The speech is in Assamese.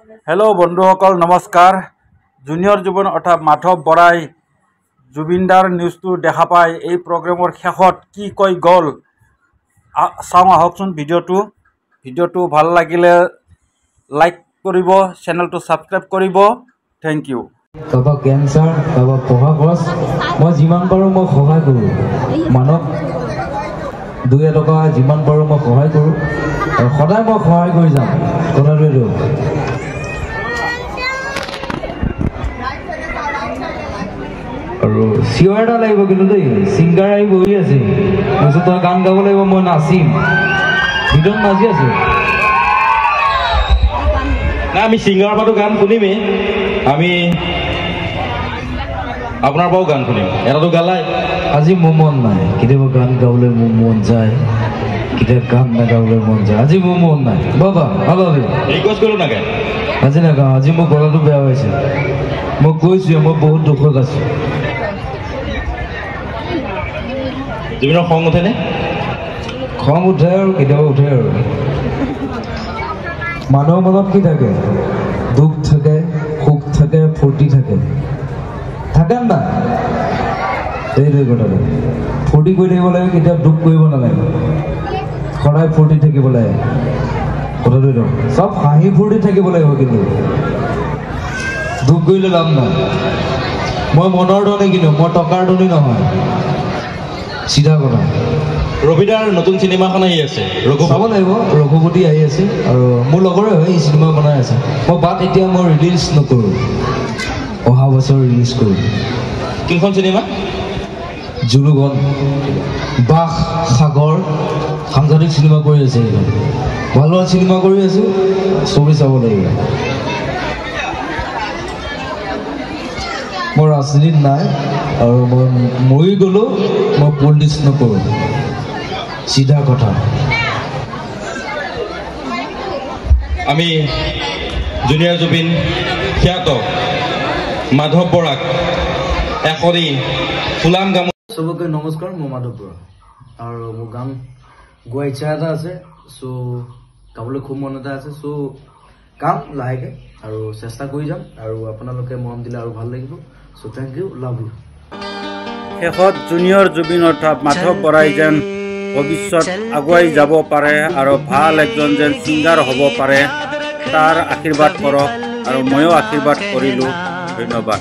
हेलो बंधुসকল नमस्कार जूनियर जुबेन अर्थात माधव बराई जुबिनदार न्यूज तो देखा पाए এই প্ৰগ্ৰামৰ শেষত কি কই গল চাও আহকচোন ভিডিওটো ভাল লাগিলে লাইক কৰিব চেনেলটো সাবস্ক্ৰাইব কৰিব থ্যাংক ইউ বাবা ক্যান্সাৰ বাবা পঢ়াগ্ৰস্ত মই যিমান পাৰো মই সহায় কৰো মানৱ 2 টকা যিমান পাৰো মই সহায় কৰো আৰু সদায় মই সহায় কৰি যাম কথাটো আৰু সিওয়াটা লাগিব কিন্তু দেই সিঙ্গার আই বহি আছে মই তো গান গাব লাগিব মই নাচিম ভিডিও নাচি আছে না আমি সিঙ্গার পাটো গান শুনিমে আমি আপনার পাও গান শুনিম এটা তো গালাই আজি মোৰ মন নাই কিদেব গান গাবলৈ মোৰ মন যায় কিদেব গান না গাবলৈ মন যায় আজি মোৰ মন নাই বাবা আলাবে ৰিকোয়েস্ট কৰো না গান আজি না গা আজি মোৰ গলাটো বেয়া হৈছে মই কৈছো মই বহুত দুখত আছো জুবিনৰ খং উঠে নে খং উঠে আৰু কিদেব উঠে আৰু মানুহৰ মনত কি থাকে দুখ থাকে সুখ থাকে ফূৰ্তি থাকে থাকেন না এই কথাটো ফূৰ্তি কৰি থাকিব লাগে কেতিয়া দুখ কৰিব নালাগে সদায় ফূৰ্তি থাকিব লাগে কথাটো চব হাঁহি ফূৰ্তি থাকিব লাগিব কিন্তু দুখ কৰিলে লাভ নাই মই মনৰ ধনী কিন্তু মই টকাৰ ধনী নহয় চিধা কথা ৰবিদাৰ নতুন চিনেমাখন আহি আছে চাব লাগিব ৰঘুপতি আহি আছে আৰু মোৰ লগৰে হয় এই চিনেমা বনাই আছে মই বাট এতিয়া মই ৰিলিজ নকৰোঁ অহা বছৰ ৰিলিজ কৰোঁ কোনখন চিনেমা জুলুগন বাঘ সাগৰ সাংঘাতিক চিনেমা কৰি আছে ভাল ভাল চিনেমা কৰি আছোঁ চবেই চাব লাগিব মই ৰাজনীতিত নাই আৰু মই মৰি গ'লো মই পলিটিক্স নকৰোঁ চিধা কথা আমি জুনিয়ৰ জুবিন খ্যাত মাধৱ বৰাক এখনি ফুলাম গাম সবকে নমস্কাৰ মই মাধৱ বৰা আৰু মোৰ গান গোৱা ইচ্ছা এটা আছে সো গাবলৈ খুব মন এটা আছে সো কাম লাহেকে আৰু চেষ্টা কৰি যাম আৰু আপোনালোকে মৰম দিলে আৰু ভাল লাগিব so thank you love you শেষত জুনিয়ৰ জুবিন অৰ্থাৎ মাধৱ বৰাই যেন ভৱিষ্যত আগুৱাই যাব পাৰে আৰু ভাল একজন যেন সিঙ্গাৰ হ'ব পাৰে তাৰ আশীৰ্বাদ কৰক আৰু ময়ো আশীৰ্বাদ কৰিলোঁ ধন্যবাদ